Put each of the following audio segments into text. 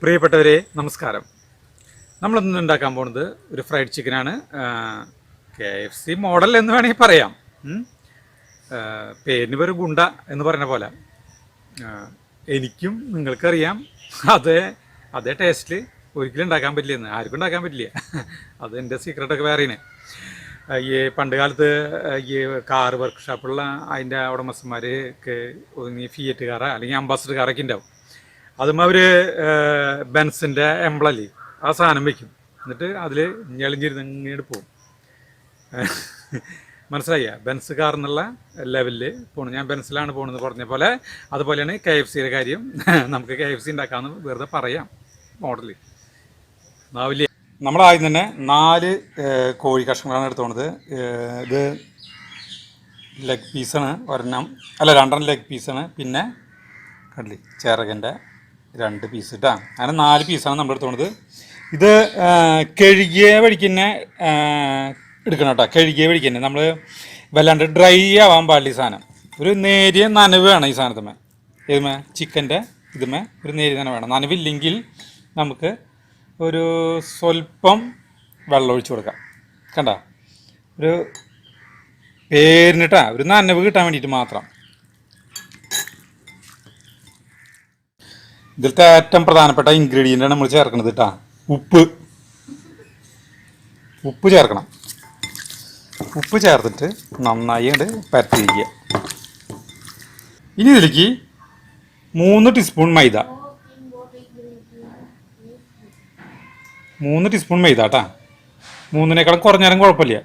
പ്രിയപ്പെട്ടവരെ നമസ്കാരം. നമ്മളിന്ന് ഉണ്ടാക്കാൻ പോകുന്നത് ഒരു ഫ്രൈഡ് ചിക്കനാണ്. KFC മോഡൽ എന്ന് വേണമെങ്കിൽ പറയാം. പേരിന് പേര് ഗുണ്ട എന്ന് പറഞ്ഞ പോലെ എനിക്കും നിങ്ങൾക്കറിയാം അതേ ടേസ്റ്റിൽ ഒരിക്കലും ഉണ്ടാക്കാൻ പറ്റില്ലെന്ന്. ആർക്കും ഉണ്ടാക്കാൻ പറ്റില്ല. അത് എൻ്റെ സീക്രട്ടൊക്കെ വേറെയാണ്. ഈ പണ്ട് കാലത്ത് ഈ കാർ വർക്ക്ഷോപ്പുള്ള അതിൻ്റെ ഉടമസ്ഥന്മാർക്ക് ഒതുങ്ങി ഫിയറ്റ് കാറോ അല്ലെങ്കിൽ അംബാസഡർ കാറൊക്കെ ഉണ്ടാവും. അതും അവർ ബെൻസിൻ്റെ എംബ്ലല്ലേ ആ സാധനം വയ്ക്കും. എന്നിട്ട് അതിൽ ഞെളിഞ്ഞിരുന്ന് ഇങ്ങോട്ട് പോകും. മനസ്സിലായ ബെൻസ് കാർ എന്നുള്ള ലെവലിൽ പോകണം. ഞാൻ ബെൻസിലാണ് പോകുന്നത് പറഞ്ഞ പോലെ അതുപോലെയാണ് KFCയുടെ കാര്യം. നമുക്ക് KFC ഉണ്ടാക്കാമെന്ന് വെറുതെ പറയാം. മോഡൽ നാവില്ല. നമ്മളാദ്യം തന്നെ 4 കോഴി കഷ്ണങ്ങളാണ് എടുത്തോണത്. ഇത് ലെഗ് പീസാണ് ഒരെണ്ണം, അല്ല 2 ലെഗ് പീസാണ്. പിന്നെ കണ്ടില്ലേ ചിറകൻ്റെ 2 പീസ് കേട്ടോ. അങ്ങനെ 4 പീസാണ് നമ്മൾ എടുത്തോണത്. ഇത് കഴുകിയ വഴിക്ക് തന്നെ എടുക്കണം കേട്ടോ. കഴുകിയ വഴിക്ക് തന്നെ നമ്മൾ വല്ലാണ്ട് ഡ്രൈ ആവാൻ പാടില്ല. ഈ സാധനം ഒരു നേരിയ നനവ് വേണം. ഈ സാധനത്തുമ്മേ ഇതുമേ ചിക്കൻ്റെ ഇതുമേ ഒരു നേരിയ നനവ് വേണം. നനവില്ലെങ്കിൽ നമുക്ക് ഒരു സ്വല്പം വെള്ളം ഒഴിച്ചു കൊടുക്കാം. കണ്ട ഒരു പേരിനിട്ടാ ഒരു നനവ് കിട്ടാൻ വേണ്ടിയിട്ട് മാത്രം. ഇതിലത്തെ ഏറ്റവും പ്രധാനപ്പെട്ട ഇൻഗ്രീഡിയൻ്റാണ് നമ്മൾ ചേർക്കുന്നത് കേട്ടോ. ഉപ്പ് ചേർക്കണം. ഉപ്പ് ചേർത്തിട്ട് നന്നായി അങ്ങോട്ട് പരത്തിരിക്കുക. ഇനി ഇതിലേക്ക് 3 ടീസ്പൂൺ മൈദ. 3 ടീസ്പൂൺ മൈദ കേട്ടോ. 3നേക്കാളും കുറഞ്ഞാലും കുഴപ്പമില്ല.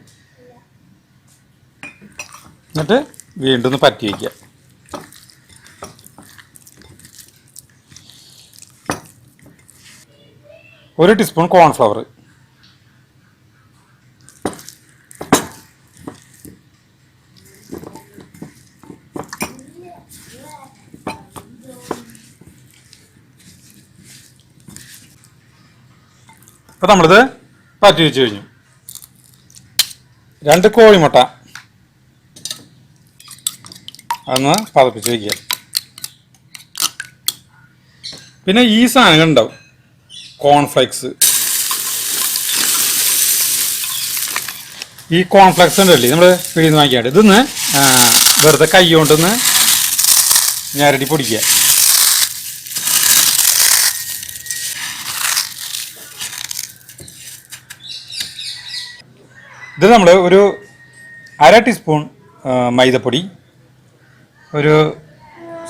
എന്നിട്ട് വീണ്ടും ഒന്ന് പരത്തി വയ്ക്കുക. ഒരു ടീസ്പൂൺ കോൺഫ്ലവർ. അപ്പോൾ നമ്മളിത് പറ്റി വെച്ച് കഴിഞ്ഞു. 2 കോഴിമുട്ട അതൊന്ന് പതപ്പിച്ച് വയ്ക്കുക. പിന്നെ ഈ സാധനങ്ങൾ ഉണ്ടാവും, കോൺഫ്ലെക്സ്. ഈ കോൺഫ്ലെക്സ് ഉണ്ടല്ലേ നമ്മൾ പിടിയിൽ നിന്ന് വാങ്ങിക്കാണ്ട് ഇതൊന്ന് വെറുതെ കൈ കൊണ്ടൊന്ന് ഞരടി പൊടിക്കുക. ഇത് നമ്മൾ ഒരു 1/2 ടീസ്പൂൺ മൈദപ്പൊടി, ഒരു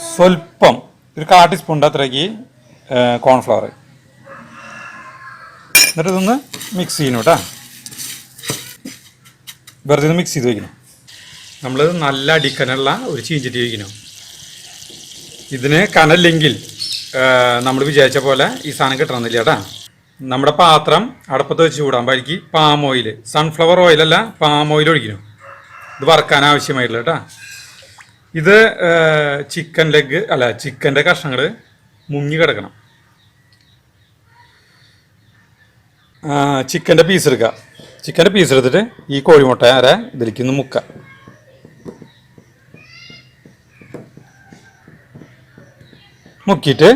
സ്വല്പം ഒരു 1/4 ടീസ്പൂണിൻ്റെ അത്രയ്ക്ക് കോൺഫ്ലവർ. എന്നിട്ട് ഇതൊന്ന് മിക്സ് ചെയ്യണം കേട്ടോ. വെറുതെ ഒന്ന് മിക്സ് ചെയ്ത് വയ്ക്കണം. നമ്മൾ നല്ല അടിക്കനുള്ള ഒരു ചീഞ്ചട്ടി വയ്ക്കണം. ഇതിന് കനല്ലെങ്കിൽ നമ്മൾ വിചാരിച്ച പോലെ ഈ സാധനം കിട്ടണമെന്നില്ല കേട്ടോ. നമ്മുടെ പാത്രം അടുപ്പത്ത് വെച്ച് ചൂടാൻ പരിക്ക് പാം ഓയിൽ, സൺഫ്ലവർ ഓയിലല്ല പാം ഓയിൽ ഒഴിക്കണം. ഇത് വറുക്കാൻ ആവശ്യമായിട്ടുള്ള കേട്ടോ. ഇത് ചിക്കൻ ലെഗ് അല്ല ചിക്കൻ്റെ കഷ്ണങ്ങൾ മുങ്ങി കിടക്കണം. ചിക്കൻ്റെ പീസ് എടുക്കുക. ചിക്കൻ്റെ പീസ് എടുത്തിട്ട് ഈ കോഴിമുട്ട ഇതിലേക്ക് ഒന്ന് മുക്കുക. മുക്കിയിട്ട്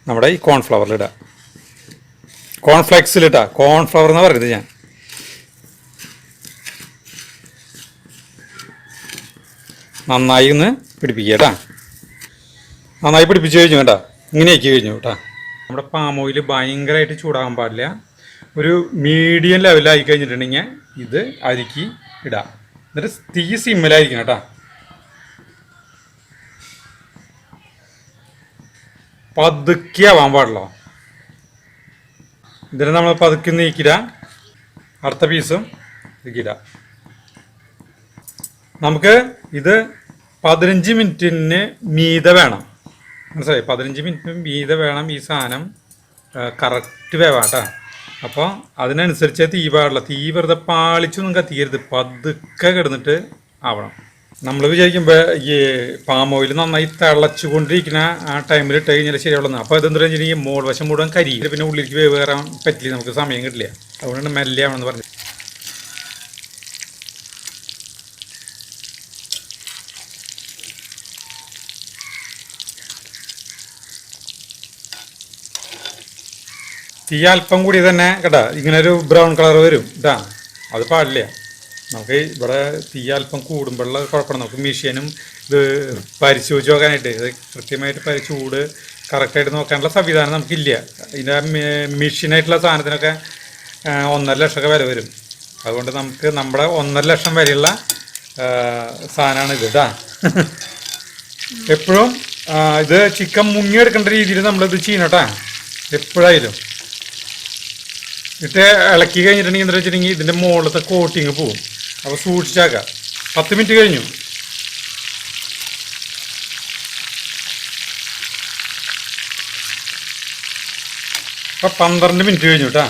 നമ്മുടെ ഈ കോൺഫ്ലവറിലിടുക. കോൺഫ്ലെക്സിലിട്ടാ, കോൺഫ്ലവർ എന്ന് പറയുന്നത് ഞാൻ. നന്നായി ഒന്ന് പിടിപ്പിക്കുക കേട്ടാ. നന്നായി പിടിപ്പിച്ച് കഴിഞ്ഞു കേട്ടോ. ഇങ്ങനെയാക്കി കഴിഞ്ഞു കേട്ടോ. നമ്മുടെ പാം ഓയിൽ ഭയങ്കരമായിട്ട് ചൂടാകാൻ പാടില്ല. ഒരു മീഡിയം ലെവലായി കഴിഞ്ഞിട്ടുണ്ടെങ്കിൽ ഇത് അരിക്കി ഇടാം. എന്നിട്ട് തീ സിമ്മിലായിരിക്കണം കേട്ടോ. പതുക്കെ ആവാൻ പാടില്ല. ഇതിനെ നമ്മൾ പതുക്കി നീക്കിടാം. അടുത്ത പീസും ഇതിക്കിടാം. നമുക്ക് ഇത് 15 മിനിറ്റിന് മീതെ വേണം. മനസ്സിലായി? 15 മിനിറ്റിന് മീതെ വേണം ഈ സാധനം കറക്റ്റ് വേവാട്ടോ. അപ്പോൾ അതിനനുസരിച്ച് തീ പാടില്ല. തീ വെറുതെ പാളിച്ചൊന്നും കത്തിക്കരുത്. പതുക്കെ കിടന്നിട്ട് ആവണം. നമ്മൾ വിചാരിക്കുമ്പോൾ ഈ പാം ഓയിൽ നന്നായി തിളച്ചുകൊണ്ടിരിക്കുന്ന ആ ടൈമിൽ ഇട്ട് കഴിഞ്ഞാൽ ശരിയാവുള്ളൂ. അപ്പോൾ ഇതെന്താ വെച്ചിട്ടുണ്ടെങ്കിൽ മോൾ വശം മുഴുവൻ കരിയിൽ പിന്നെ ഉള്ളിലേക്ക് വേവ് കയറാൻ പറ്റില്ല. നമുക്ക് സമയം കിട്ടില്ല. അതുകൊണ്ടാണ് മെല്ലെ ആവണമെന്ന് പറഞ്ഞത്. തീ അല്പം കൂടി തന്നെ കേട്ടാ ഇങ്ങനെ ഒരു ബ്രൗൺ കളർ വരും കേട്ടാ. അത് പാടില്ല. നമുക്ക് ഇവിടെ തീ അല്പം കൂടുമ്പോഴുള്ള കുഴപ്പമാണ്. നമുക്ക് മെഷീനും ഇത് പരിശോധിച്ച് നോക്കാനായിട്ട് ഇത് കൃത്യമായിട്ട് ചൂട് കറക്റ്റായിട്ട് നോക്കാനുള്ള സംവിധാനം നമുക്കില്ല. ഇതിൻ്റെ മെഷീനായിട്ടുള്ള സാധനത്തിനൊക്കെ 1,50,000 വില വരും. അതുകൊണ്ട് നമുക്ക് നമ്മുടെ 1,50,000 വരെയുള്ള സാധനമാണ് ഇത് കേട്ടാ. എപ്പോഴും ഇത് ചിക്കൻ മുങ്ങിയെടുക്കേണ്ട രീതിയിൽ നമ്മളിത് ചെയ്യണം കേട്ടാ എപ്പോഴായാലും. ഇട്ട് ഇളക്കി കഴിഞ്ഞിട്ടുണ്ടെങ്കിൽ എന്താ വെച്ചിട്ടുണ്ടെങ്കിൽ ഇതിൻ്റെ മുകളിലത്തെ കോട്ടിങ് പോവും. അപ്പോൾ സൂക്ഷിച്ചാക്കാം. 10 മിനിറ്റ് കഴിഞ്ഞു. അപ്പോൾ 12 മിനിറ്റ് കഴിഞ്ഞു കേട്ടാ.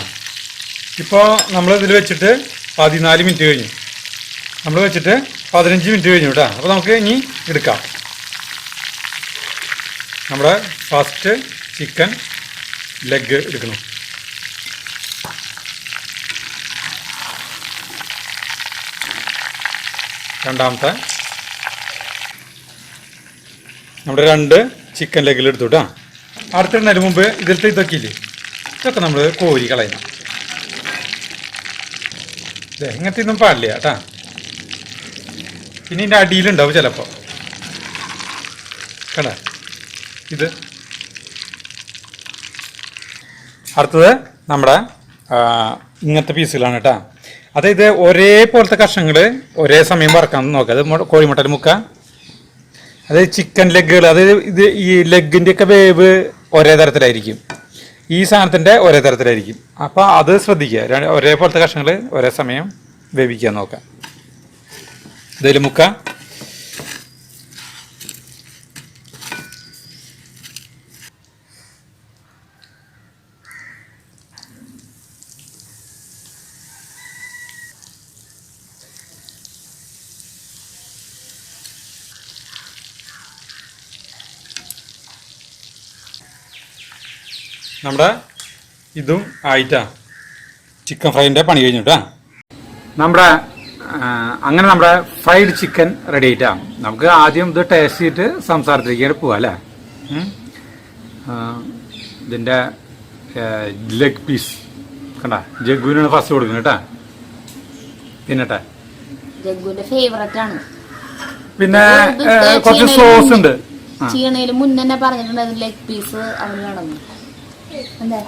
ഇപ്പോൾ നമ്മൾ ഇതിൽ വെച്ചിട്ട് 14 മിനിറ്റ് കഴിഞ്ഞു. നമ്മൾ വെച്ചിട്ട് 15 മിനിറ്റ് കഴിഞ്ഞു കേട്ടോ. അപ്പോൾ നമുക്ക് ഇനി എടുക്കാം. നമ്മുടെ ഫസ്റ്റ് ചിക്കൻ ലെഗ് എടുക്കണം. രണ്ടാമത്തെ നമ്മുടെ 2 ചിക്കൻ ലെഗിൽ എടുത്തു കേട്ടോ. അടുത്തിടുന്നതിന് മുമ്പ് ഇതിലത്തെ ഇതൊക്കെ ഇല്ലേ, ഇതൊക്കെ നമ്മൾ കോരി കളയണം. ഇങ്ങനത്തെ ഒന്നും പാടില്ല കേട്ടാ. പിന്നെ ഇതിൻ്റെ അടിയിലുണ്ടാവും ചിലപ്പോൾ കേട്ടാ. ഇത് അടുത്തത് നമ്മുടെ ഇങ്ങനത്തെ പീസുകളാണ് കേട്ടോ. അതായത് ഒരേപോലത്തെ കഷ്ണങ്ങൾ ഒരേ സമയം വറക്കാൻ നോക്കുക. അത് കോഴിമുട്ടയിൽ മുക്കുക. അതായത് ചിക്കൻ ലെഗുകൾ, അതായത് ഇത് ഈ ലെഗിൻ്റെയൊക്കെ വേവ് ഒരേ തരത്തിലായിരിക്കും, ഈ സാധനത്തിൻ്റെ ഒരേ തരത്തിലായിരിക്കും. അപ്പോൾ അത് ശ്രദ്ധിക്കുക. ഒരേപോലത്തെ കഷ്ണങ്ങൾ ഒരേ സമയം വേവിക്കാൻ നോക്കാം. ഇതിൽ മുക്ക. നമ്മുടെ ഇതും ആയിട്ടാ ചിക്കൻ ഫ്രൈൻ്റെ പണി കഴിഞ്ഞു കേട്ടോ. അങ്ങനെ നമ്മുടെ ഫ്രൈഡ് ചിക്കൻ റെഡി ആയിട്ടാ. നമുക്ക് ആദ്യം ഇത് ടേസ്റ്റ് ചെയ്തിട്ട് സംസാരത്തിലേക്ക് പോവാം അല്ലേ. ഇതിൻ്റെ ലെഗ് പീസ് കണ്ട, ജഗ്ഗുവിനാണ് ഫസ്റ്റ് കൊടുക്കുന്നത് കേട്ടാ. തിന്നട്ടെ. പിന്നെ കുറച്ച് സോസ് ഉണ്ട്. ചെയ്യണേലും മുന്നേ പറഞ്ഞിട്ടുണ്ട് ലെഗ് പീസ് അവന് വേണം. എന്താ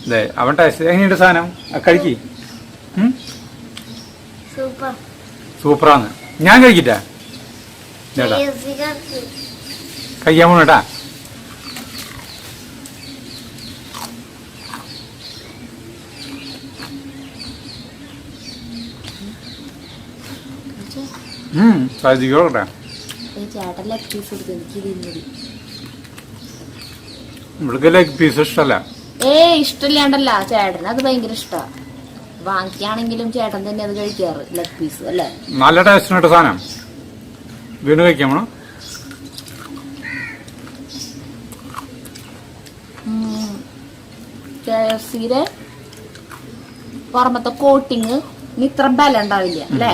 അതെ അവൻ ടേസ്റ്റ് എങ്ങനെയുണ്ട് സാധനം? കഴിക്കി. സൂപ്പറാന്ന്. ഞാൻ കഴിക്കട്ടെ ചേട്ടാ, കഴിക്കാൻ പോണേട്ടാ. സാധിക്കോട്ടെ. ഇവിടേക്ക് ലെഗ് പീസ് ഇഷ്ടമല്ല. ഇഷ്ടമില്ലാണ്ടല്ല, ചേട്ടന് അത് ഭയങ്കര ഇഷ്ടമാണ്. വാങ്ങിക്കാണെങ്കിലും ചേട്ടൻ തന്നെ അത് കഴിക്കാറ് ലെഗ് പീസ് അല്ലേ. നല്ല ടേസ്റ്റിനായിട്ട് സാധനം. വീണ്ടും കഴിക്കാമോ? KFCയുടെ പുറമത്തെ കോട്ടിങ് ഇത്ര ബലം ഉണ്ടാവില്ല അല്ലേ.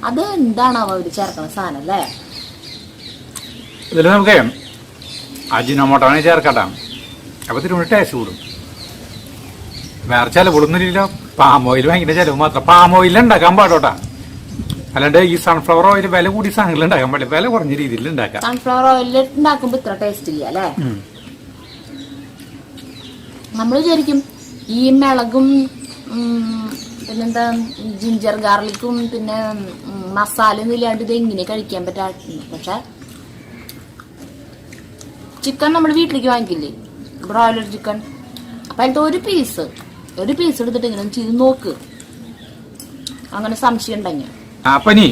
അത് എന്താണാവോ അവര് ചേർക്കണ സാധനം അല്ലേ. ഇതിൽ നമുക്ക് അജിനോമോട്ടോനെ ചേർക്കട്ടെ. അപ്പോൾ ഇതിന് ടേസ്റ്റ് കൂടും. വേറെ ചിലവുകളൊന്നുമില്ലല്ലോ. പാം ഓയിൽ ഭയങ്കര ചിലവ് മാത്രം. പാം ഓയിൽ ഉണ്ടാക്കാൻ പാടോട്ടാ. അല്ലാണ്ട് ഈ സൺഫ്ലവർ ഓയിൽ വില കൂടി സാധനങ്ങൾ ഉണ്ടാക്കാൻ പാടില്ല. വില കുറഞ്ഞ രീതിയിൽ ഉണ്ടാക്കാം. സൺഫ്ലവർ ഓയിൽ ഉണ്ടാക്കുമ്പോ ഇത്ര ടേസ്റ്റ് ഇല്ല അല്ലേ. നമ്മൾ വിചാരിക്കും ഈ മിളകും പിന്നെന്താ ജിഞ്ചർ ഗാർലിക്കും പിന്നെ മസാല ഒന്നും ഇല്ലാണ്ട് ഇത് എങ്ങനെ കഴിക്കാൻ പറ്റാ. പക്ഷെ ചിക്കൻ നമ്മൾ വീട്ടിലേക്ക് വാങ്ങിക്കില്ലേ, ബ്രോയിലർ ചിക്കൻ. അപ്പൊ അതിന്റെ ഒരു പീസ് എടുത്തിട്ട് ഇങ്ങനെ ചെയ്ത് നോക്ക്, അങ്ങനെ സംശയം ഉണ്ടെങ്കിൽ. അപ്പൊ ഇനി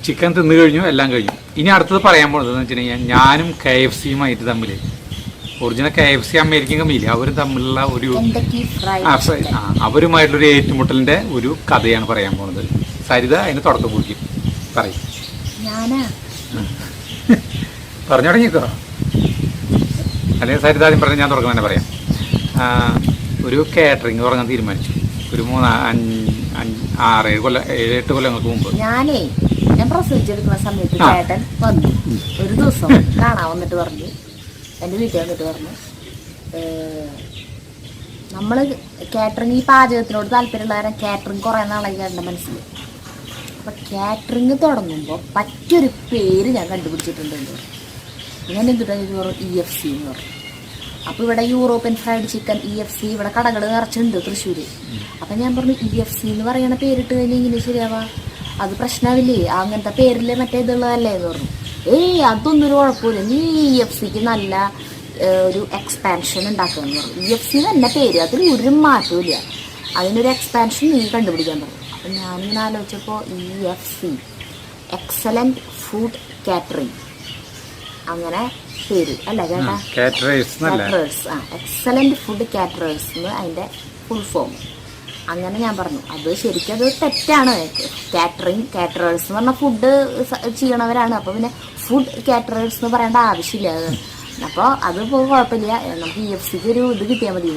ചിക്കൻ തിന്നു കഴിഞ്ഞു, എല്ലാം കഴിഞ്ഞു. ഇനി അടുത്തത് പറയാൻ പോകുന്നത് എന്ന് വെച്ചിട്ടുണ്ടെങ്കിൽ ഞാനും KFCയുമായിട്ട് തമ്മിൽ ഒറിജിനൽ KFC അമേരിക്കൻ കമ്പനിയില്ലേ, അവരും തമ്മിലുള്ള ഒരു അവരുമായിട്ടുള്ളൊരു ഏറ്റുമുട്ടലിന്റെ ഒരു കഥയാണ് പറയാൻ പോകുന്നത്. സരിത അതിന് തുടക്കം കുറിക്കും. പറയും. പറഞ്ഞു തുടങ്ങിക്കോ. അല്ലെങ്കിൽ സരിത ആദ്യം പറഞ്ഞ് ഞാൻ തുടക്കം തന്നെ പറയാം. ഒരു കാറ്ററിംഗ് തുടങ്ങാൻ തീരുമാനിച്ചു. ഒരു 7-8 കൊല്ലങ്ങൾക്ക് മുമ്പ്. ഞാൻ പ്രസവിച്ചെടുക്കുന്ന സമയത്ത് ചേട്ടൻ വന്നു ഒരു ദിവസം കാണാൻ വന്നിട്ട് പറഞ്ഞു, എൻ്റെ വീട്ടിൽ വന്നിട്ട് പറഞ്ഞു, നമ്മൾ കാറ്ററിങ് ഈ പാചകത്തിനോട് താല്പര്യമുള്ള കാരണം കാറ്ററിങ് കുറേ നാളായി എൻ്റെ മനസ്സിൽ. അപ്പം കാറ്ററിങ് തുടങ്ങുമ്പോൾ പറ്റിയൊരു പേര് ഞാൻ കണ്ടുപിടിച്ചിട്ടുണ്ട്. ഞാൻ എന്തിട്ടാണ് ഇത് പറഞ്ഞു, EFC എന്ന് പറഞ്ഞു. അപ്പോൾ ഇവിടെ യൂറോപ്യൻ ഫ്രൈഡ് ചിക്കൻ EFC ഇവിടെ കടകൾ നിറച്ചുണ്ട് തൃശ്ശൂർ. അപ്പം ഞാൻ പറഞ്ഞു EFC എന്ന് പറയണ പേരിട്ട് കഴിഞ്ഞാൽ ഇങ്ങനെ ശരിയാവാ, അത് പ്രശ്നമില്ലേ, അങ്ങനത്തെ പേരിൽ മറ്റേ ഇതുള്ളതല്ലേ എന്ന് പറഞ്ഞു. അതൊന്നും ഒരു കുഴപ്പമില്ല, നീ EFCക്ക് നല്ല ഒരു എക്സ്പാൻഷൻ ഉണ്ടാക്കുകയെന്ന് പറഞ്ഞു. EFC തന്നെ പേര്, അതിൽ ഒരു മാറ്റമില്ല, അതിനൊരു എക്സ്പാൻഷൻ നീ കണ്ടുപിടിക്കാൻ പറഞ്ഞു. അപ്പം ഞാനിങ്ങനെ ആലോചിച്ചപ്പോൾ EFC എക്സലൻറ്റ് ഫുഡ് കാറ്ററിംഗ് അങ്ങനെ പേര് അല്ല ചേട്ടാ, കാറ്ററേഴ്സ്. എക്സലൻറ്റ് ഫുഡ് കാറ്ററേഴ്സ് എന്ന് അതിൻ്റെ ഫുൾ ഫോം. അങ്ങനെ ഞാൻ പറഞ്ഞു അത് ശരിക്കും അത് തെറ്റാണ്. കാറ്ററേഴ്സ് എന്ന് പറഞ്ഞാൽ ഫുഡ് ചെയ്യണവരാണ്. അപ്പോൾ പിന്നെ ഫുഡ് കാറ്ററേഴ്സ് എന്ന് പറയേണ്ട ആവശ്യമില്ല. അപ്പോൾ അത് കുഴപ്പമില്ല, നമുക്ക് EFCക്ക് ഒരു ഇത് കിട്ടിയാൽ മതി.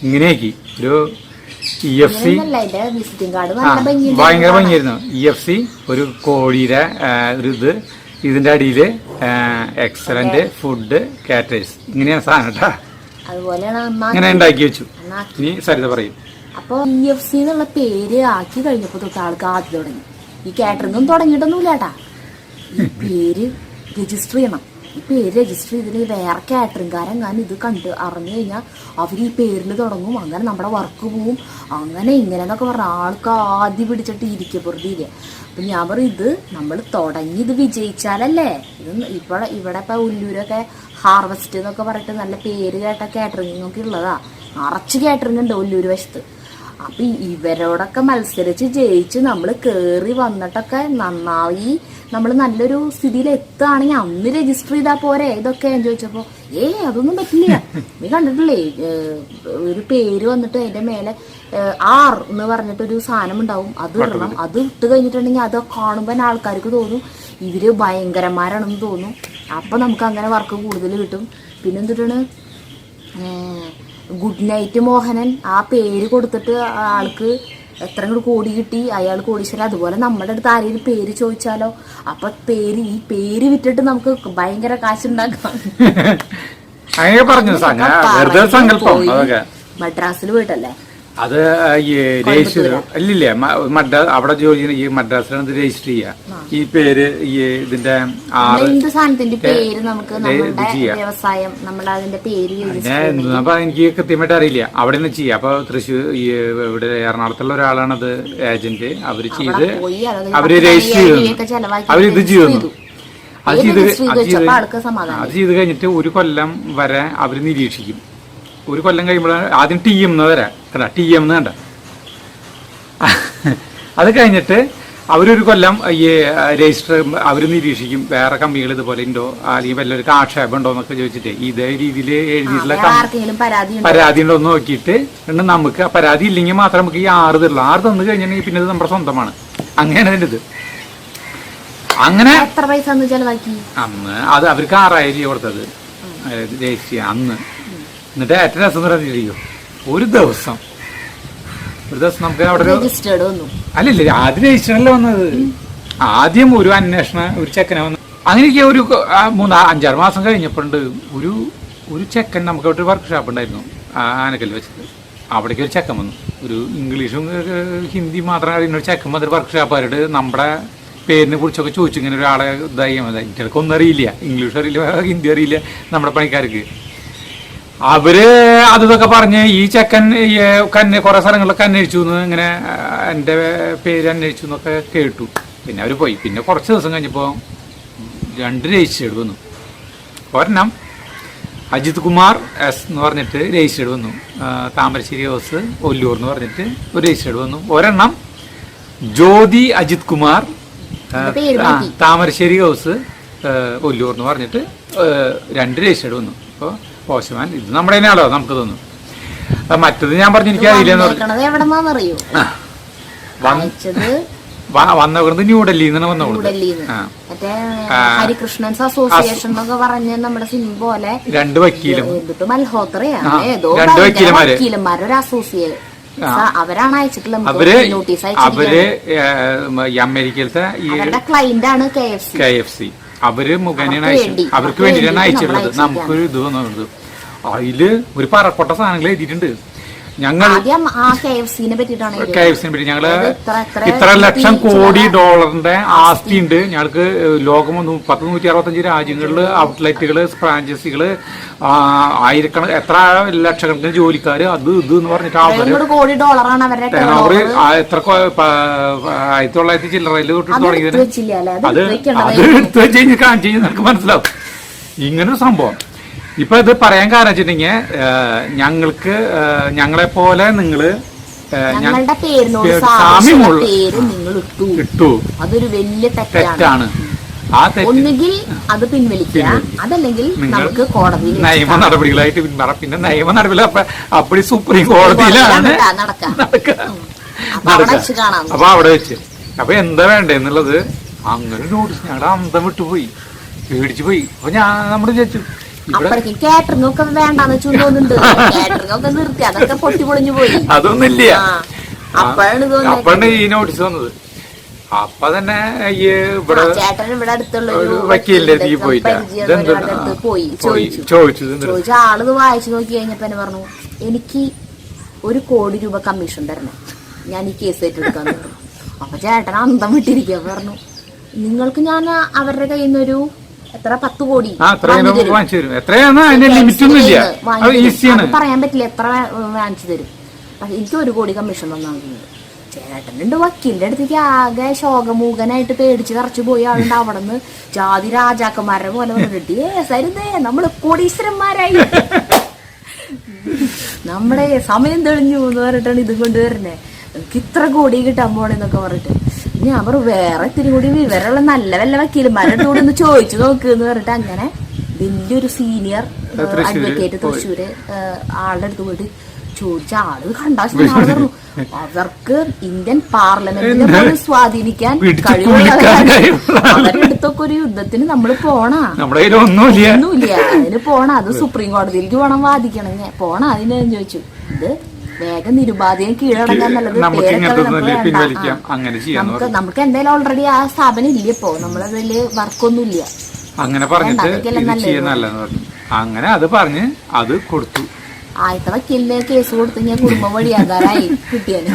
ഇങ്ങനെയാക്കി ഒരു EFC അതിന്റെ വിസിറ്റിംഗ് കാർഡ് നല്ല ഭംഗിയുണ്ട്, ഭയങ്കര ഭംഗിയായിരുന്നു. EFC ഒരു കോഴിയുടെ ഒരു ഇത്, ഇതിന്റെ അടിയിൽ എക്സലന്റ് ഫുഡ് കാറ്ററേഴ്സ്, ഇങ്ങനെയാണ് സാധനം കേട്ടാ. അതുപോലെയാണ് ഇങ്ങനെ ഉണ്ടാക്കി വെച്ചു. ഇനി സരിത പറയും. അപ്പോൾ EFC എന്നുള്ള പേര് ആക്കി കഴിഞ്ഞപ്പോൾ തൊട്ട് ആൾക്ക് ആദ്യം തുടങ്ങി. ഈ കാറ്ററിംഗും തുടങ്ങിയിട്ടൊന്നുമില്ല കേട്ടാ, ഈ പേര് രജിസ്റ്റർ ചെയ്യണം. ഈ പേര് രജിസ്റ്റർ ചെയ്തിട്ട് വേറെ കാറ്ററിംഗുകാരെങ്ങാനും ഇത് കണ്ട് അറിഞ്ഞു കഴിഞ്ഞാൽ അവർ ഈ പേരിൽ തുടങ്ങും, അങ്ങനെ നമ്മുടെ വർക്ക് പോവും, അങ്ങനെ ഇങ്ങനെ എന്നൊക്കെ പറഞ്ഞാൽ ആൾക്ക് ആദ്യം പിടിച്ചിട്ട് ഇരിക്കപ്പെടുത്തിയില്ല. അപ്പം ഞാൻ പറയും ഇത് നമ്മൾ തുടങ്ങി ഇത് വിജയിച്ചാലല്ലേ ഇത്. ഇവിടെ ഇപ്പോൾ ഉല്ലൂരൊക്കെ ഹാർവസ്റ്റ് എന്നൊക്കെ പറഞ്ഞിട്ട് നല്ല പേര് കേട്ട കാറ്ററിംഗൊക്കെ ഉള്ളതാ, നിറച്ച് കാറ്ററിംഗ് ഉണ്ട് ഉല്ലൂർ വശത്ത്. അപ്പം ഇവരോടൊക്കെ മത്സരിച്ച് ജയിച്ച് നമ്മൾ കയറി വന്നിട്ടൊക്കെ നന്നായി നമ്മൾ നല്ലൊരു സ്ഥിതിയിൽ എത്തുകയാണെങ്കിൽ അന്ന് രജിസ്റ്റർ ചെയ്താൽ പോരെ ഇതൊക്കെ ഞാൻ ചോദിച്ചപ്പോൾ അതൊന്നും പറ്റില്ല. നീ കണ്ടിട്ടില്ലേ ഒരു പേര് വന്നിട്ട് അതിൻ്റെ മേലെ R എന്ന് പറഞ്ഞിട്ടൊരു സാധനം ഉണ്ടാവും, അത് ഇടണം. അത് ഇട്ട് കഴിഞ്ഞിട്ടുണ്ടെങ്കിൽ അത് കാണുമ്പോൾ ആൾക്കാർക്ക് തോന്നും ഇവര് ഭയങ്കരന്മാരാണെന്ന് തോന്നും. അപ്പം നമുക്ക് അങ്ങനെ വർക്ക് കൂടുതൽ കിട്ടും. പിന്നെ എന്തിട്ടാണ് ഗുഡ് നൈറ്റ് മോഹനൻ ആ പേര് കൊടുത്തിട്ട് ആൾക്ക് എത്ര കോടി കിട്ടി, അയാൾ കോടീശ്വരൻ. അതുപോലെ നമ്മുടെ അടുത്ത് ആരെങ്കിലും പേര് ചോദിച്ചാലോ, അപ്പൊ ഈ പേര് വിറ്റിട്ട് നമുക്ക് ഭയങ്കര കാശുണ്ടാക്കാം. മദ്രാസിൽ പോയിട്ടല്ലേ അത് ഇല്ലില്ലേ അവിടെ ജോലി ഈ മദ്രാസിലാണ് രജിസ്റ്റർ ചെയ്യുക. ഈ പേര് ഈ ഇതിന്റെ എന്ത് സാധനത്തിന്റെ പേര് നമുക്ക് വ്യവസായം നമ്മൾ അതിന്റെ പേര് അപ്പൊ എനിക്ക് കൃത്യമായിട്ട് അറിയില്ല. അവിടെ നിന്ന് ചെയ്യാം. അപ്പൊ തൃശ്ശൂർ ഇവിടെ എറണാകുളത്തുള്ള ഒരാളാണത് ഏജന്റ്. അവര് ചെയ്ത് അവര് രജിസ്റ്റർ ചെയ്തു, അവരിത് ചെയ്തു. അത് ചെയ്ത് കഴിഞ്ഞിട്ട് ഒരു കൊല്ലം വരെ അവര് നിരീക്ഷിക്കും. ഒരു കൊല്ലം കഴിയുമ്പോൾ ആദ്യം TM എന്ന് വരാം, കണ്ട TM എന്ന് കണ്ട. അത് കഴിഞ്ഞിട്ട് അവരൊരു കൊല്ലം ഈ രജിസ്റ്റർ അവർ നിരീക്ഷിക്കും. വേറെ കമ്പനികൾ ഇതുപോലെ ഉണ്ടോ അല്ലെങ്കിൽ വല്ലവർക്ക് ആക്ഷേപം ഉണ്ടോ എന്നൊക്കെ ചോദിച്ചിട്ട് ഇതേ രീതിയിൽ എഴുതിയിട്ടുള്ള പരാതി ഉണ്ടോ എന്ന് നോക്കിയിട്ട് നമുക്ക് പരാതി ഇല്ലെങ്കിൽ മാത്രം നമുക്ക് ഈ 6 തരുള്ളൂ. 6 തന്നു കഴിഞ്ഞിട്ടുണ്ടെങ്കിൽ പിന്നെ ഇത് നമ്മുടെ സ്വന്തമാണ്. അങ്ങനെയാണ് ഇതിൻ്റെ ഇത്. അങ്ങനെ എത്ര പൈസ അന്ന് അത് അവർക്ക് 6000 രൂപ കൊടുത്തത് രജിസ്റ്റർ ചെയ്യാൻ അന്ന്. എന്നിട്ട് ഏറ്റവും രസം പറഞ്ഞിരിക്കും ഒരു ദിവസം നമുക്ക് അവിടെ അല്ലല്ലേ ആദ്യം രജിസ്റ്ററല്ലേ വന്നത്. ആദ്യം ഒരു അന്വേഷണം ഒരു ചെക്കനെ വന്നു. അങ്ങനെയൊക്കെ ഒരു 5-6 മാസം കഴിഞ്ഞപ്പോണ്ട് ഒരു ചെക്കൻ നമുക്ക് അവിടെ ഒരു വർക്ക്ഷോപ്പ് ഉണ്ടായിരുന്നു ആനക്കല്ല് വെച്ചിട്ട്. അവിടേക്ക് ഒരു ചെക്കൻ വന്നു. ഒരു ഇംഗ്ലീഷും ഹിന്ദി മാത്രം അറിയുന്ന ഒരു ചെക്കൻ വന്നിട്ട് വർക്ക്ഷോപ്പുകാരോട് നമ്മുടെ പേരിനെ കുറിച്ചൊക്കെ ചോദിച്ചു. ഇങ്ങനെ ഒരാളെ ഇതായി എനിക്കൊക്കെ ഒന്നും അറിയില്ല, ഇംഗ്ലീഷ് അറിയില്ല, ഹിന്ദി അറിയില്ല നമ്മുടെ പണിക്കാർക്ക്. അവര് അതൊക്കെ പറഞ്ഞ് ഈ ചെക്കൻ കുറെ സ്ഥലങ്ങളിലൊക്കെ അന്വേഷിച്ചു, ഇങ്ങനെ എൻ്റെ പേര് അന്വേഷിച്ചു എന്നൊക്കെ കേട്ടു. പിന്നെ അവർ പോയി. പിന്നെ കുറച്ച് ദിവസം കഴിഞ്ഞപ്പോൾ 2 രജിസ്റ്റേർഡ് വന്നു. ഒരെണ്ണം അജിത് കുമാർ S എന്ന് പറഞ്ഞിട്ട് രജിസ്റ്റേർഡ് വന്നു. താമരശ്ശേരി ഹൗസ് ഒല്ലൂർ എന്ന് പറഞ്ഞിട്ട് ഒരു രജിസ്റ്റേർഡ് വന്നു. ഒരെണ്ണം ജ്യോതി അജിത് കുമാർ താമരശ്ശേരി ഹൗസ് ഒല്ലൂർ എന്ന് പറഞ്ഞിട്ട് 2 രജിസ്റ്റേർഡ് വന്നു. അപ്പോൾ പോസ്റ്റ്മാൻ ഇത് നമ്മുടെ തന്നെയാണോ നമുക്ക് തോന്നുന്നു. മറ്റത് ഞാൻ പറഞ്ഞു എനിക്കറിയില്ലെന്ന് വന്നത് ന്യൂഡൽഹിയിൽ നിന്നാണ് വന്നത്. ഹരികൃഷ്ണൻസ് അസോസിയേഷൻ എന്നൊക്കെ പറഞ്ഞ് നമ്മുടെ സിനിമ പോലെ 2 വക്കീലും മൽഹോത്രയാണ് ഏതോ വക്കീലന്മാരൊരു അവരാണ് അയച്ചിട്ടുള്ള അവര് നോട്ടീസ് അവര് ഈ അമേരിക്കയിലത്തെ ഈ ക്ലൈന്റ് ആണ് KFC അവര് മുഖേനയാണ് അവർക്ക് വേണ്ടിയിട്ടാണ് അയച്ചിട്ടുള്ളത്. നമുക്കൊരു ഇത് വന്നത് അതില് ഒരു പറപ്പെട്ട സാധനങ്ങൾ എഴുതിയിട്ടുണ്ട്. ഞങ്ങൾ KFCനെ പറ്റി ഞങ്ങള് ഇത്ര ലക്ഷം കോടി ഡോളറിന്റെ ആസ്തി ഉണ്ട് ഞങ്ങൾക്ക്. ലോകം 165 രാജ്യങ്ങളില് ഔട്ട്ലെറ്റുകള്, ഫ്രാഞ്ചൈസികള്, ആയിരക്കണക്കിന് എത്ര ലക്ഷക്കണക്കിന് ജോലിക്കാര്, അത് ഇത് എന്ന് പറഞ്ഞിട്ട് അവര് എത്ര 1900 ചില്ലറയില് തൊട്ട് തുടങ്ങിയത്. അത് എടുത്തു വെച്ച് കഴിഞ്ഞ് കാണിച്ചു കഴിഞ്ഞാൽ നമുക്ക് മനസ്സിലാവും ഇങ്ങനൊരു സംഭവം. ഇപ്പൊ ഇത് പറയാൻ കാരണം വെച്ചിട്ടുണ്ടെങ്കിൽ ഞങ്ങൾക്ക് ഞങ്ങളെപ്പോലെ നിങ്ങള് സാമ്യമുള്ള ഇട്ടു, അതൊരു വലിയ തെറ്റാണ്. ആ ഒന്നുകിൽ അത് പിൻവലിക്കുക, അതല്ലെങ്കിൽ നമുക്ക് കോടതിയിൽ നിയമ നടപടികളായിട്ട് പിന്മാറാം. പിന്നെ നിയമ നടപടി അപ്പടി സുപ്രീം കോടതിയിലാണ് നടക്കുക. അപ്പൊ അവിടെ വെച്ച് അപ്പൊ എന്താ വേണ്ടെന്നുള്ളത് അങ്ങനെ നോട്ടീസ് ഞങ്ങളുടെ അന്തം വിട്ടുപോയി, പേടിച്ചു പോയി. അപ്പൊ നമ്മൾ വിചാരിച്ചു അപ്പോഴേക്കും കാറ്ററിംഗ് ഒക്കെ വേണ്ടാന്ന് വെച്ചു തോന്നുന്നുണ്ട്. കാറ്ററിംഗ് ഒക്കെ നിർത്തി, അതൊക്കെ പൊട്ടി പൊളിഞ്ഞു പോയി. അതൊന്നുമില്ല. അപ്പോഴാണ് ഈ നോട്ടീസ് വന്നത്. അപ്പൊ തന്നെ ഇവിടെ ചേട്ടൻ ഇവിടെ അടുത്തുള്ള വക്കീലിന്റെ പോയി ചോദിച്ചു. ആള് വായിച്ചു നോക്കി കഴിഞ്ഞപ്പോ എന്നെ പറഞ്ഞു, എനിക്ക് 1 കോടി രൂപ കമ്മീഷൻ തരണം, ഞാൻ ഈ കേസ് ഏറ്റെടുക്കാന്ന് പറഞ്ഞു. അപ്പൊ ചേട്ടൻ അന്തം വിട്ടിരിക്കുക. പറഞ്ഞു, നിങ്ങൾക്ക് ഞാൻ അവരുടെ കയ്യിൽ നിന്നൊരു എത്ര 10 കോടി പറയാൻ പറ്റില്ല, എത്ര വാങ്ങിച്ചു തരും, എനിക്ക് 1 കോടി കമ്മീഷൻ തന്നാൽ. ചേട്ടനുണ്ട് വക്കീലിന്റെ അടുത്തേക്ക് ആകെ ശോകമൂകനായിട്ട് പേടിച്ച് കറച്ചു പോയി ആളുണ്ട്. അവിടെ നിന്ന് ജാതി രാജാക്കന്മാരെ പോലെ വന്നിട്ട് സരിതേ നമ്മള് കോടീശ്വരന്മാരായി, നമ്മുടെ സമയം തെളിഞ്ഞു എന്ന് പറഞ്ഞിട്ടാണ് ഇത് കൊണ്ടുവരുന്നേ, എനിക്ക് ഇത്ര കോടി കിട്ടാൻ പോണെന്നൊക്കെ പറഞ്ഞിട്ട്. ഞാൻ പറഞ്ഞു, വേറെ ഇത്തിരി കൂടി വിവരമുള്ള നല്ല വല്ല വക്കീലന്മാരുടെ കൂടെ ഒന്ന് ചോദിച്ചു നോക്ക് എന്ന് പറഞ്ഞിട്ട് അങ്ങനെ വലിയൊരു സീനിയർ അഡ്വക്കേറ്റ് തൃശ്ശൂര് ആളുടെ അടുത്ത് പോയിട്ട് ചോദിച്ച ആള് കണ്ടാശം പറഞ്ഞു, അവർക്ക് ഇന്ത്യൻ പാർലമെന്റിനെ പോലും സ്വാധീനിക്കാൻ കഴിവുള്ളവരാണ്. അവരുടെ അടുത്തൊക്കെ ഒരു യുദ്ധത്തിന് നമ്മൾ ഒന്നുമില്ല, അതിന് അത് സുപ്രീം കോടതിയിലേക്ക് പോണം വാദിക്കണം, അതിന് ചോദിച്ചു. ഇത് വേഗം നിരുപാധികം കീഴടങ്ങാൻ നല്ലത്. നമുക്ക് എന്തായാലും ഓൾറെഡി ആ സ്ഥാപനം ഇല്ല, ഇപ്പോ നമ്മളതില് വർക്കൊന്നും ഇല്ല. അങ്ങനെ പറഞ്ഞിട്ട് അങ്ങനെ അത് പറഞ്ഞ് അത് കൊടുത്തു. ആദ്യത്തെ വക്കീലിന് കേസ് കൊടുത്ത് ഞാൻ കുടുംബം വഴിയാകാരായി കിട്ടിയാല്.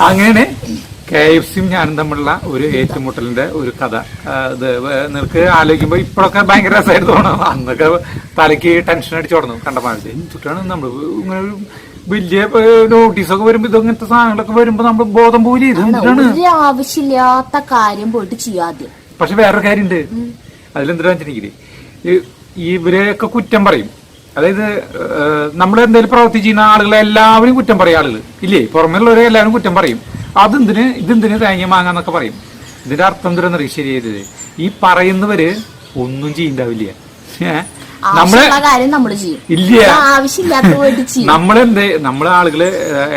അങ്ങനെ KFCയും ഞാനും തമ്മിലുള്ള ഒരു ഏറ്റുമുട്ടലിന്റെ ഒരു കഥ. ഇത് നിനക്ക് ആലോചിക്കുമ്പോ ഇപ്പോഴൊക്കെ ഭയങ്കര രസമായിട്ട് തോന്നണം. അന്നൊക്കെ തലയ്ക്ക് ടെൻഷൻ അടിച്ചു തുടങ്ങും. കണ്ടപ്പാണ് നമ്മൾ ഇങ്ങനെ ഒരു വലിയ നോട്ടീസൊക്കെ വരുമ്പോ ഇതങ്ങനത്തെ സാധനങ്ങളൊക്കെ വരുമ്പോ നമ്മൾ ബോധം പോലെ ആവശ്യമില്ലാത്ത കാര്യം പോയിട്ട് ചെയ്യാതെ. പക്ഷെ വേറൊരു കാര്യമുണ്ട്, അതിലെന്താ വെച്ചിട്ടുണ്ടെങ്കിൽ ഇവരെയൊക്കെ കുറ്റം പറയും. അതായത് നമ്മൾ എന്തെങ്കിലും പ്രവൃത്തി ചെയ്യുന്ന ആളുകളെ എല്ലാവരും കുറ്റം പറയും ആളുകൾ ഇല്ലേ, പുറമേയുള്ളവരെ എല്ലാവരും കുറ്റം പറയും. ഇതെന്തിന് തേങ്ങ മാങ്ങാന്നൊക്കെ പറയും. ഇതിന്റെ അർത്ഥം എന്തിനാണെന്നറിയ ശരിയായത്, ഈ പറയുന്നവര് ഒന്നും ചെയ്യണ്ടാവില്ല. നമ്മളെ ആളുകള്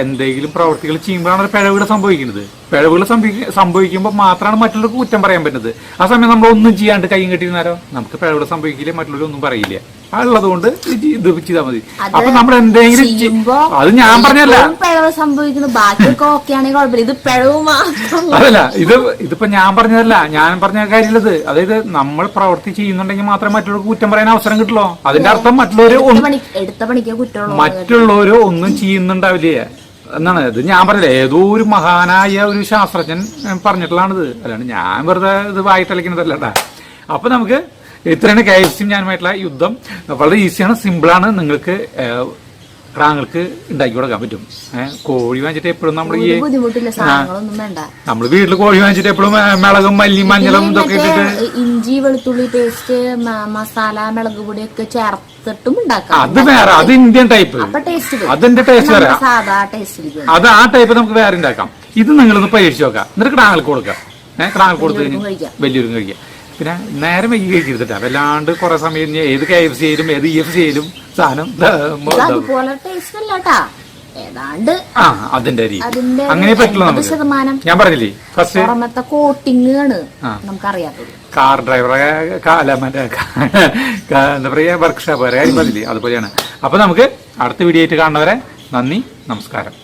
എന്തെങ്കിലും പ്രവർത്തികൾ ചെയ്യുമ്പോഴാണ് പിഴവുകൾ സംഭവിക്കുന്നത്. പിഴവുകൾ സംഭവിക്കുമ്പോൾ മാത്രമാണ് മറ്റുള്ളവർക്ക് കുറ്റം പറയാൻ പറ്റുന്നത്. ആ സമയം നമ്മൾ ഒന്നും ചെയ്യാണ്ട് കൈയും കെട്ടിയിരുന്നാലോ നമുക്ക് പിഴവുകൾ സംഭവിക്കില്ല, മറ്റുള്ളവരൊന്നും പറയില്ല. അതുള്ളത് കൊണ്ട് ഇത് ചെയ്താൽ മതി. അപ്പൊ നമ്മൾ എന്തെങ്കിലും അത് ഞാൻ പറഞ്ഞല്ല, അതല്ല ഇതിപ്പോ ഞാൻ പറഞ്ഞതല്ല, ഞാൻ പറഞ്ഞ കാര്യമുള്ളത്. അതായത് നമ്മൾ പ്രവൃത്തി ചെയ്യുന്നുണ്ടെങ്കിൽ മാത്രമേ മറ്റുള്ളവർക്ക് കുറ്റം പറയാൻ അവസരം കിട്ടുള്ളൂ. അതിന്റെ അർത്ഥം മറ്റുള്ളവര് ഒന്നും ചെയ്യുന്നുണ്ടാവില്ല എന്നാണ്. ഇത് ഞാൻ പറഞ്ഞില്ല, ഏതോ ഒരു മഹാനായ ഒരു ശാസ്ത്രജ്ഞൻ പറഞ്ഞിട്ടുള്ളതാണിത്. അല്ലാണ്ട് ഞാൻ വെറുതെ ഇത് വായിട്ടലക്കുന്നതല്ലട്ടാ. അപ്പൊ നമുക്ക് ഇത്രയാണ് KFCയും ഞാനുമായിട്ടുള്ള യുദ്ധം. വളരെ ഈസിയാണ്, സിമ്പിളാണ്. നിങ്ങൾക്ക് താങ്കൾക്ക് ഉണ്ടാക്കി കൊടുക്കാൻ പറ്റും. കോഴി വാങ്ങിച്ചിട്ട് എപ്പോഴും നമ്മൾ നമ്മള് വീട്ടില് കോഴി വാങ്ങിച്ചിട്ട് എപ്പോഴും മിളകും മല്ലിയും മഞ്ഞളും ഇതൊക്കെ ഇട്ടിട്ട് ഇഞ്ചി വെളുത്തുള്ളി പേസ്റ്റ് മസാല മുളക് പൊടിയൊക്കെ ചേർത്തിട്ടും ഉണ്ടാക്കാം. അത് വേറെ, അത് ഇന്ത്യൻ ടൈപ്പ്, അതിന്റെ ടേസ്റ്റ് വേറെ. അത് ആ ടൈപ്പ് നമുക്ക് വേറെ ഉണ്ടാക്കാം. ഇത് നിങ്ങളൊന്ന് പരീക്ഷിച്ച് നോക്കാം, എന്നിട്ട് താങ്കൾക്ക് കൊടുക്കാം. താങ്കൾക്ക് കൊടുത്തു കഴിഞ്ഞാൽ വലിയൊരു കഴിക്കാം. പിന്നെ നേരം വൈകി കഴിച്ചിരുത്തിട്ടാ, വല്ലാണ്ട് കുറെ സമയം ഏത് KFC ആയാലും ഏത് EFC ആയാലും സാധനം അതിന്റെ അങ്ങനെ പറ്റില്ല. ഞാൻ പറഞ്ഞില്ലേ ഫസ്റ്റ് കോട്ടിംഗ് ആണ് നമുക്കറിയാത്തത്. കാർ ഡ്രൈവറെ എന്താ പറയാ വർക്ക്ഷോപ്പ് കാര്യം പറഞ്ഞില്ലേ, അതുപോലെയാണ്. അപ്പൊ നമുക്ക് അടുത്ത വീഡിയോ ആയിട്ട് കാണുന്നവരെ നന്ദി, നമസ്കാരം.